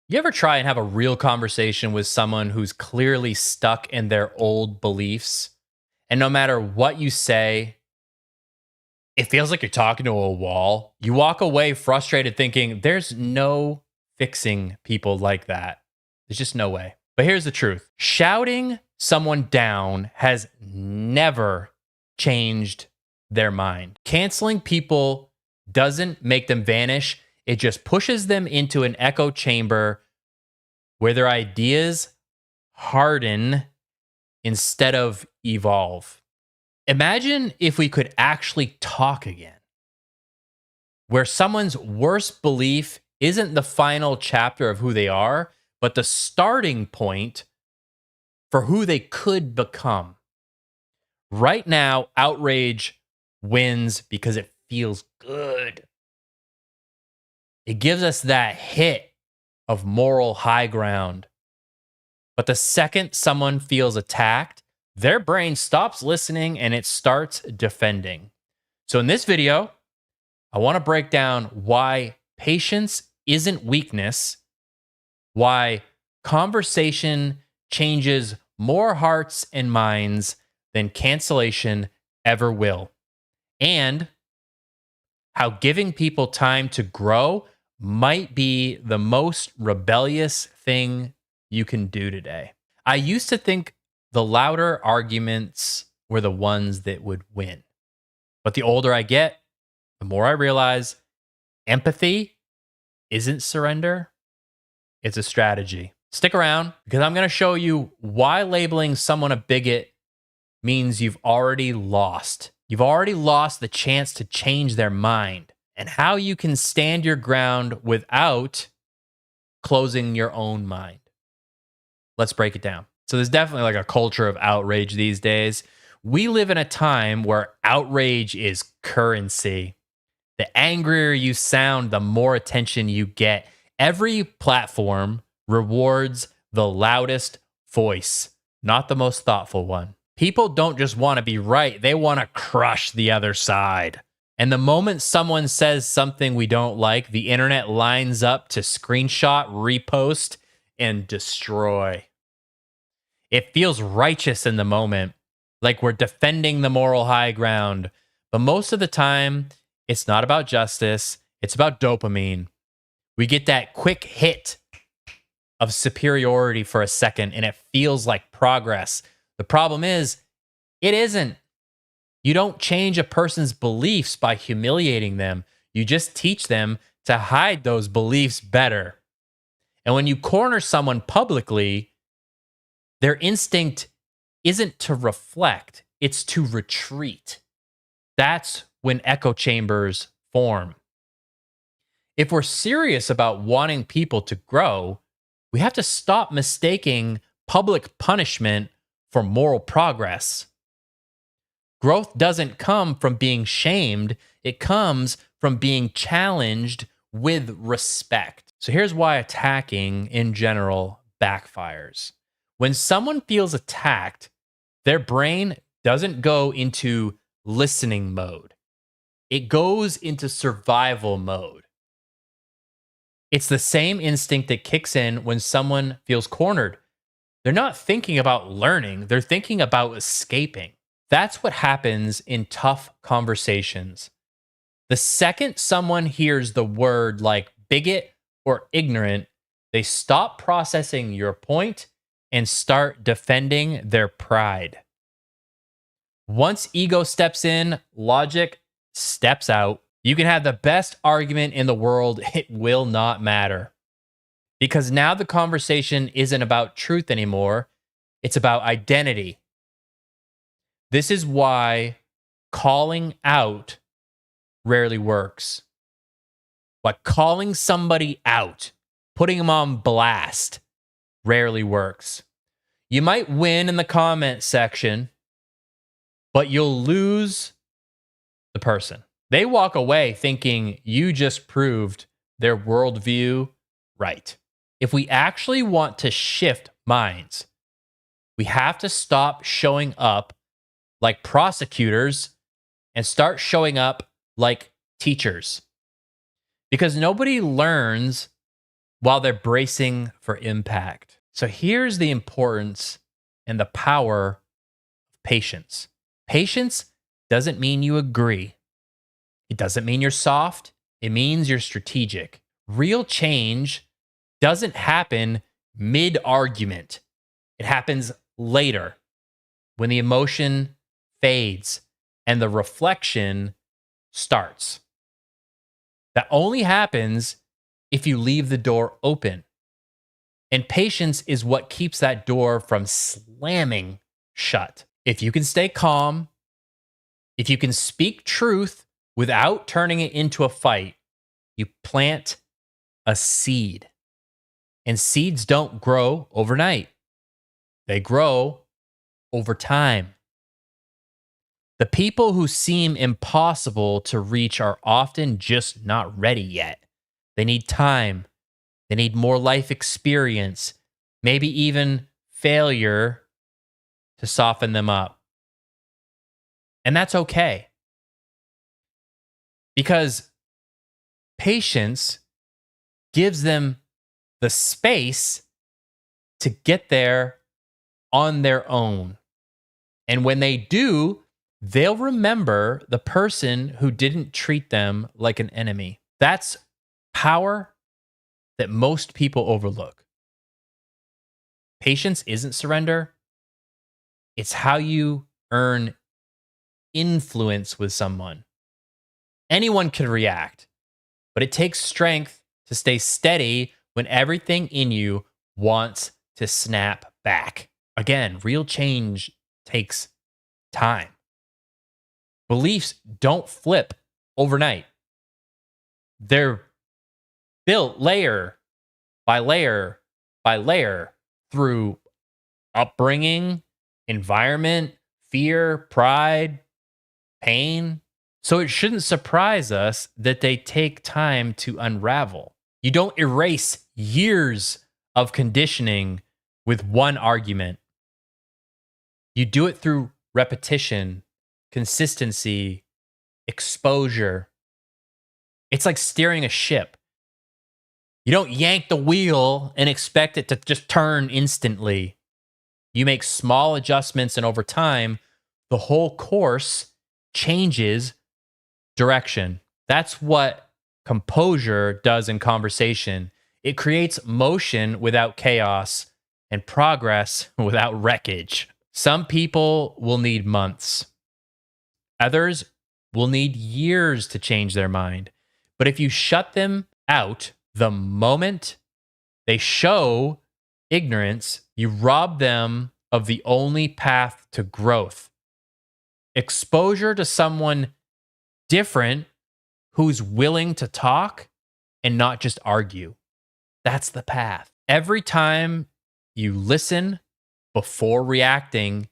You ever try and have a real conversation with someone who's clearly stuck in their old beliefs? And no matter what you say, it feels like you're talking to a wall. You walk away frustrated thinking, there's no fixing people like that. There's just no way. But here's the truth: shouting someone down has never changed their mind. Canceling people doesn't make them vanish, it just pushes them into an echo chamber where their ideas harden instead of evolve. Imagine if we could actually talk again, where someone's worst belief isn't the final chapter of who they are, but the starting point for who they could become. Right now, outrage wins because it feels good. It gives us that hit of moral high ground. But the second someone feels attacked, their brain stops listening and it starts defending. So in this video, I want to break down why patience isn't weakness, why conversation changes more hearts and minds than cancellation ever will, and how giving people time to grow might be the most rebellious thing you can do today. I used to think the louder arguments were the ones that would win. But the older I get, the more I realize empathy isn't surrender, it's a strategy. Stick around because I'm going to show you why labeling someone a bigot means you've already lost. You've already lost the chance to change their mind, and how you can stand your ground without closing your own mind. Let's break it down. So there's definitely like a culture of outrage these days. We live in a time where outrage is currency. The angrier you sound, the more attention you get. Every platform rewards the loudest voice, not the most thoughtful one. People don't just want to be right, they want to crush the other side. And the moment someone says something we don't like, the internet lines up to screenshot, repost, and destroy. It feels righteous in the moment, like we're defending the moral high ground. But most of the time, it's not about justice, it's about dopamine. We get that quick hit of superiority for a second, and it feels like progress. The problem is, it isn't. You don't change a person's beliefs by humiliating them. You just teach them to hide those beliefs better. And when you corner someone publicly, their instinct isn't to reflect, it's to retreat. That's when echo chambers form. If we're serious about wanting people to grow, we have to stop mistaking public punishment for moral progress. Growth doesn't come from being shamed, it comes from being challenged with respect. So here's why attacking in general backfires. When someone feels attacked, their brain doesn't go into listening mode, it goes into survival mode. It's the same instinct that kicks in when someone feels cornered. They're not thinking about learning, they're thinking about escaping. That's what happens in tough conversations. The second someone hears the word like bigot or ignorant, they stop processing your point and start defending their pride. Once ego steps in, logic steps out. You can have the best argument in the world, it will not matter. Because now the conversation isn't about truth anymore, it's about identity. This is why calling out rarely works. But calling somebody out, putting them on blast, rarely works. You might win in the comment section, but you'll lose the person. They walk away thinking you just proved their worldview right. If we actually want to shift minds, we have to stop showing up like prosecutors and start showing up like teachers. Because nobody learns while they're bracing for impact. So here's the importance and the power of patience. Patience doesn't mean you agree. It doesn't mean you're soft. It means you're strategic. Real change doesn't happen mid-argument. It happens later when the emotion fades and the reflection starts. That only happens if you leave the door open. And patience is what keeps that door from slamming shut. If you can stay calm, if you can speak truth without turning it into a fight, you plant a seed. And seeds don't grow overnight. They grow over time. The people who seem impossible to reach are often just not ready yet. They need time. They need more life experience, maybe even failure to soften them up. And that's okay. Because patience gives them the space to get there on their own. And when they do, they'll remember the person who didn't treat them like an enemy. That's power that most people overlook. Patience isn't surrender. It's how you earn influence with someone. Anyone can react, but it takes strength to stay steady when everything in you wants to snap back. Again, real change takes time. Beliefs don't flip overnight. They're built layer by layer by layer through upbringing, environment, fear, pride, pain. So it shouldn't surprise us that they take time to unravel. You don't erase years of conditioning with one argument. You do it through repetition, consistency, exposure. It's like steering a ship. You don't yank the wheel and expect it to just turn instantly. You make small adjustments, and over time, the whole course changes direction. That's what composure does in conversation. It creates motion without chaos and progress without wreckage. Some people will need months. Others will need years to change their mind. But if you shut them out the moment they show ignorance, you rob them of the only path to growth. Exposure to someone different who's willing to talk and not just argue. That's the path. Every time you listen before reacting,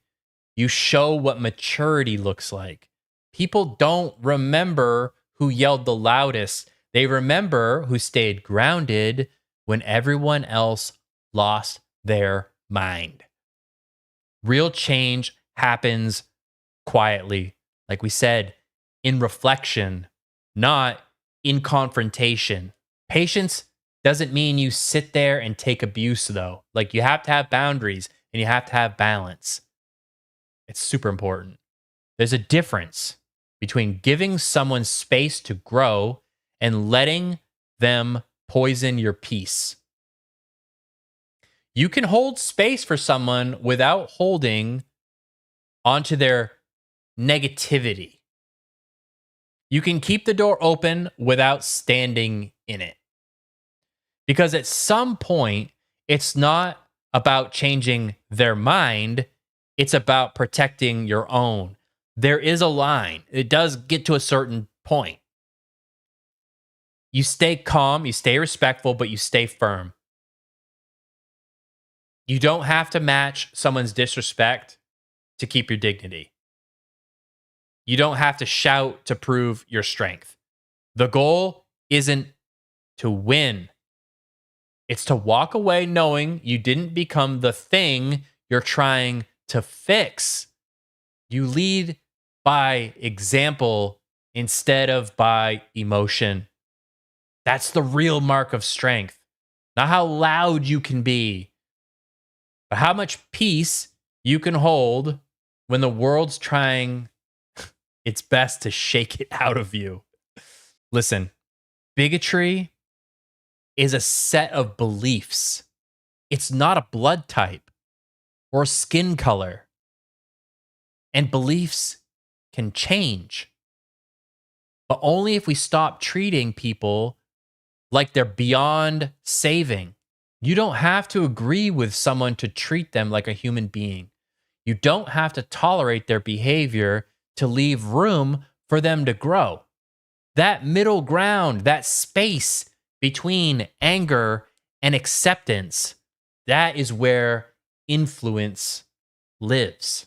you show what maturity looks like. People don't remember who yelled the loudest. They remember who stayed grounded when everyone else lost their mind. Real change happens quietly, like we said, in reflection, not in confrontation. Patience doesn't mean you sit there and take abuse, though. Like, you have to have boundaries and you have to have balance. It's super important. There's a difference between giving someone space to grow and letting them poison your peace. You can hold space for someone without holding onto their negativity. You can keep the door open without standing in it. Because at some point, it's not about changing their mind, it's about protecting your own. There is a line. It does get to a certain point. You stay calm, you stay respectful, but you stay firm. You don't have to match someone's disrespect to keep your dignity. You don't have to shout to prove your strength. The goal isn't to win. It's to walk away knowing you didn't become the thing you're trying to fix. You lead by example instead of by emotion. That's the real mark of strength. not how loud you can be, but how much peace you can hold when the world's trying its best to shake it out of you. Listen, bigotry is a set of beliefs. It's not a blood type or skin color. And beliefs can change, but only if we stop treating people like they're beyond saving. You don't have to agree with someone to treat them like a human being. You don't have to tolerate their behavior to leave room for them to grow. That middle ground, that space between anger and acceptance, that is where influence lives.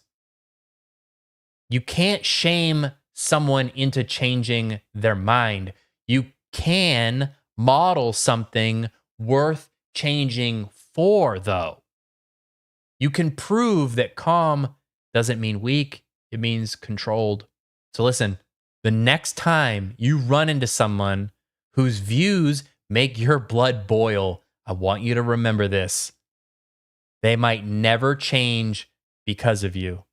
You can't shame someone into changing their mind. You can model something worth changing for, though. You can prove that calm doesn't mean weak, it means controlled. So listen, the next time you run into someone whose views make your blood boil, I want you to remember this. They might never change because of you.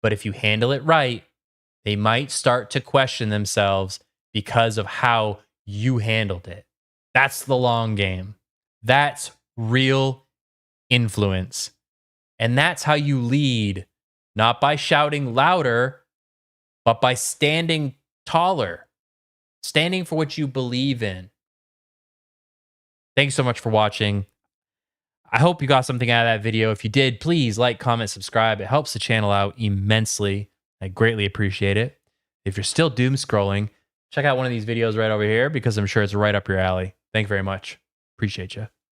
But if you handle it right, they might start to question themselves because of how you handled it. That's the long game. That's real influence. And that's how you lead, not by shouting louder, but by standing taller, standing for what you believe in. Thanks so much for watching. I hope you got something out of that video. If you did, please like, comment, subscribe. It helps the channel out immensely. I greatly appreciate it. If you're still doom scrolling, check out one of these videos right over here because I'm sure it's right up your alley. Thank you very much. Appreciate you.